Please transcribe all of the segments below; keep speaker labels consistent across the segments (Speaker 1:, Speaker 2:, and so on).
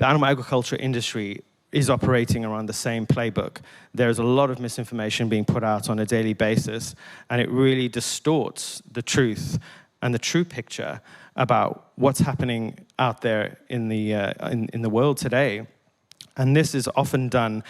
Speaker 1: the animal agriculture industry is operating around the same playbook. There's a lot of misinformation being put out on a daily basis, and it really distorts the truth and the true picture about what's happening out there in the world today. And this is often done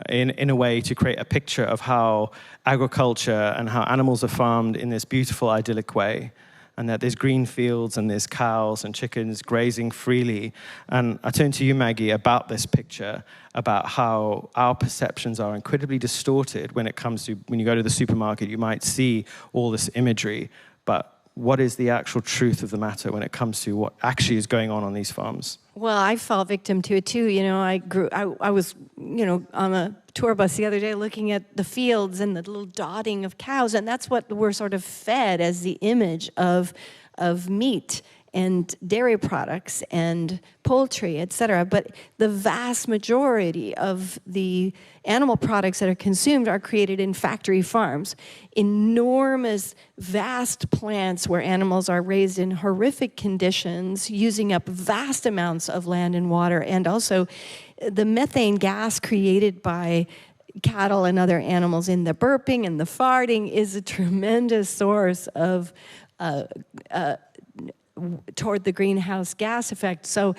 Speaker 1: in a way to create a picture of how agriculture and how animals are farmed in this beautiful, idyllic way, and that there's green fields and there's cows and chickens grazing freely. And I turn to you, Maggie, about this picture, about how our perceptions are incredibly distorted when it comes to, when you go to the supermarket, you might see all this imagery, but what is the actual truth of the matter when it comes to what actually is going on these farms?
Speaker 2: Well, I fell victim to it too. You know, I was, you know, on a tour bus the other day looking at the fields and the little dotting of cows, and that's what we're sort of fed as the image of meat and dairy products and poultry, et cetera. But the vast majority of the animal products that are consumed are created in factory farms. Enormous, vast plants where animals are raised in horrific conditions, using up vast amounts of land and water, and also the methane gas created by cattle and other animals in the burping and the farting is a tremendous source of toward the greenhouse gas effect. So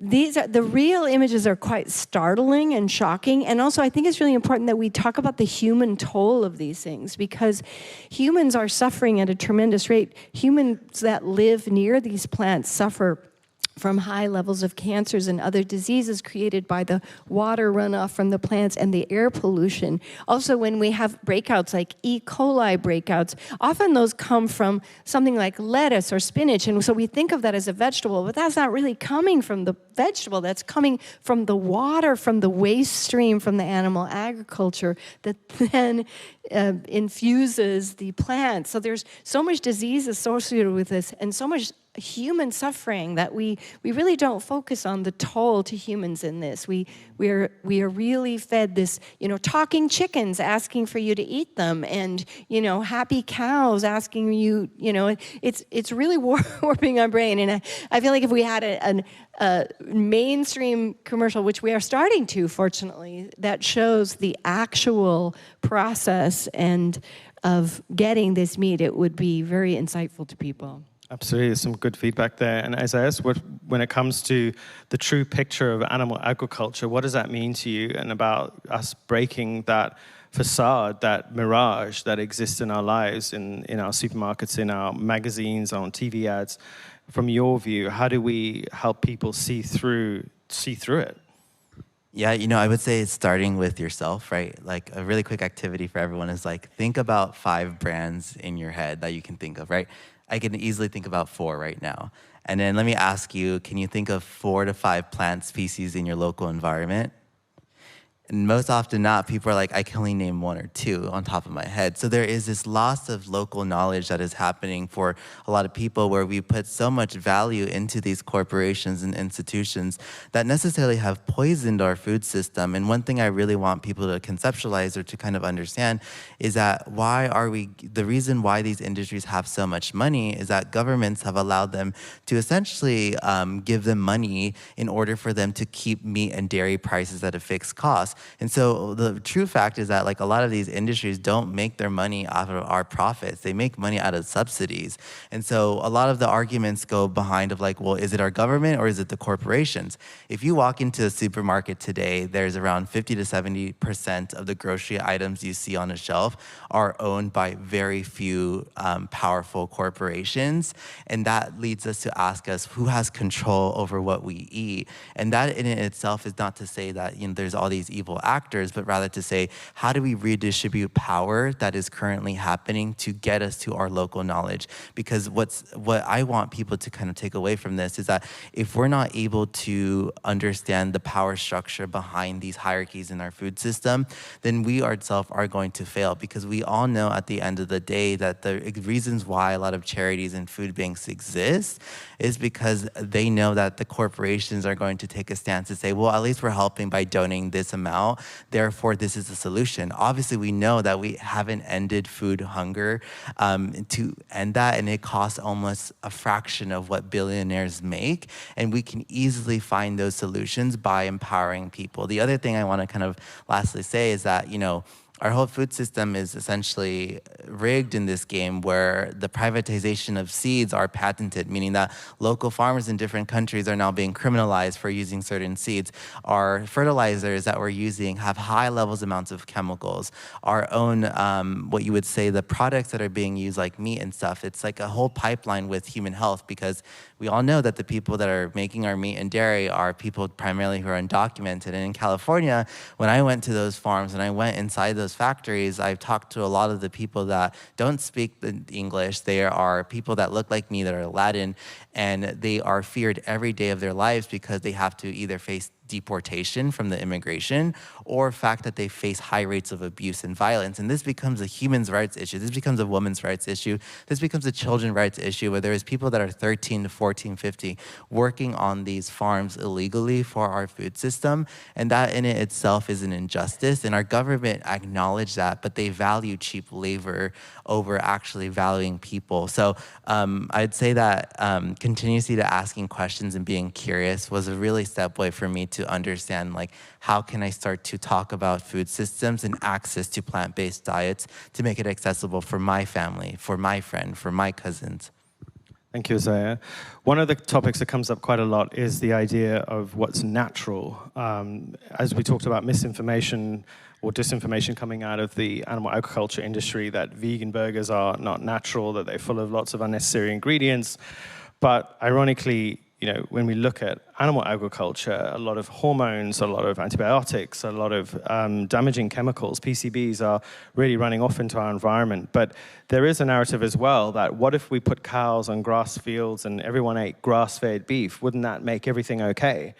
Speaker 2: these are, the real images are quite startling and shocking. And also I think it's really important that we talk about the human toll of these things, because humans are suffering at a tremendous rate. Humans that live near these plants suffer from high levels of cancers and other diseases created by the water runoff from the plants and the air pollution. Also, when we have breakouts like E. coli breakouts, often those come from something like lettuce or spinach, and so we think of that as a vegetable, but that's not really coming from the vegetable, that's coming from the water, from the waste stream from the animal agriculture that then infuses the plant. So there's so much disease associated with this and so much human suffering that we really don't focus on the toll to humans in this. We are really fed this, you know, talking chickens asking for you to eat them, and, you know, happy cows asking you, you know, it's really warping our brain. And I feel like if we had a mainstream commercial, which we are starting to, fortunately, that shows the actual process and of getting this meat, it would be very insightful to people.
Speaker 1: Absolutely, there's some good feedback there. And Isaias, when it comes to the true picture of animal agriculture, what does that mean to you, and about us breaking that facade, that mirage that exists in our lives, in our supermarkets, in our magazines, on TV ads? From your view, how do we help people see through it?
Speaker 3: Yeah, you know, I would say it's starting with yourself, right? Like a really quick activity for everyone is like, think about 5 brands in your head that you can think of, right? I can easily think about 4 right now. And then let me ask you, can you think of 4 to 5 plant species in your local environment? And most often not, people are like, I can only name 1 or 2 on top of my head. So there is this loss of local knowledge that is happening for a lot of people, where we put so much value into these corporations and institutions that necessarily have poisoned our food system. And one thing I really want people to conceptualize or to kind of understand is that the reason why these industries have so much money is that governments have allowed them to essentially give them money in order for them to keep meat and dairy prices at a fixed cost. And so the true fact is that like a lot of these industries don't make their money out of our profits. They make money out of subsidies. And so a lot of the arguments go behind of like, well, is it our government or is it the corporations? If you walk into a supermarket today, there's around 50 to 70% of the grocery items you see on a shelf are owned by very few powerful corporations. And that leads us to ask us, who has control over what we eat? And that in itself is not to say that, you know, there's all these evil actors, but rather to say, how do we redistribute power that is currently happening to get us to our local knowledge? Because what I want people to kind of take away from this is that if we're not able to understand the power structure behind these hierarchies in our food system, then we ourselves are going to fail, because we all know at the end of the day that the reasons why a lot of charities and food banks exist is because they know that the corporations are going to take a stance and say, well, at least we're helping by donating this amount out. Therefore, this is the solution. Obviously, we know that we haven't ended food hunger to end that, and it costs almost a fraction of what billionaires make. And we can easily find those solutions by empowering people. The other thing I want to kind of lastly say is that, our whole food system is essentially rigged in this game where the privatization of seeds are patented, meaning that local farmers in different countries are now being criminalized for using certain seeds. Our fertilizers that we're using have high levels amounts of chemicals. Our own, what you would say, the products that are being used like meat and stuff, it's like a whole pipeline with human health, because we all know that the people that are making our meat and dairy are people primarily who are undocumented. And in California, when I went to those farms and I went inside those factories, I've talked to a lot of the people that don't speak the English. They are people that look like me, that are Latin, and they are feared every day of their lives because they have to either face deportation from the immigration, or fact that they face high rates of abuse and violence. And this becomes a human rights issue. This becomes a women's rights issue. This becomes a children's rights issue, where there is people that are 13 to 14, 15 working on these farms illegally for our food system. And that in it itself is an injustice. And our government acknowledge that, but they value cheap labor over actually valuing people. So I'd say that continuously to asking questions and being curious was a really step way for me to understand, like, how can I start to talk about food systems and access to plant-based diets to make it accessible for my family, for my friend, for my cousins.
Speaker 1: Thank you, Isaiah. One of the topics that comes up quite a lot is the idea of what's natural. As we talked about misinformation or disinformation coming out of the animal agriculture industry, that vegan burgers are not natural, that they're full of lots of unnecessary ingredients. But ironically, when we look at animal agriculture, a lot of hormones, a lot of antibiotics, a lot of damaging chemicals, PCBs, are really running off into our environment. But there is a narrative as well that what if we put cows on grass fields and everyone ate grass-fed beef? Wouldn't that make everything okay?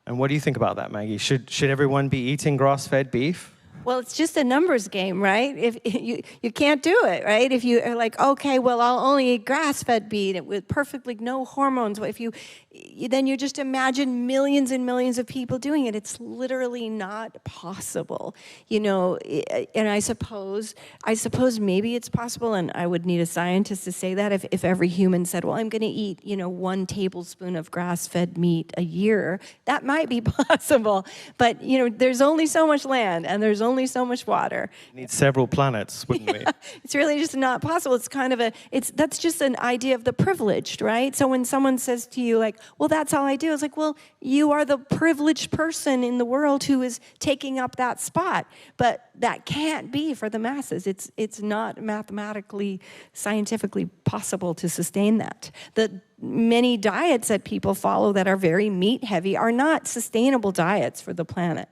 Speaker 1: And what do you think about that, Maggie? Should everyone be eating grass-fed beef?
Speaker 2: Well, it's just a numbers game, right? If you can't do it, right? If you are like, okay, well, I'll only eat grass-fed beef with perfectly no hormones. Then you just imagine millions and millions of people doing it. It's literally not possible, And I suppose maybe it's possible, and I would need a scientist to say that if every human said, well, I'm going to eat, 1 tablespoon of grass-fed meat a year, that might be possible. But there's only so much land, and there's only so much water.
Speaker 1: We need several planets, wouldn't we?
Speaker 2: It's really just not possible. It's kind of that's just an idea of the privileged, right? So when someone says to you, like, well, that's all I do, it's like, well, you are the privileged person in the world who is taking up that spot. But that can't be for the masses. It's not mathematically, scientifically possible to sustain that. The many diets that people follow that are very meat heavy are not sustainable diets for the planet.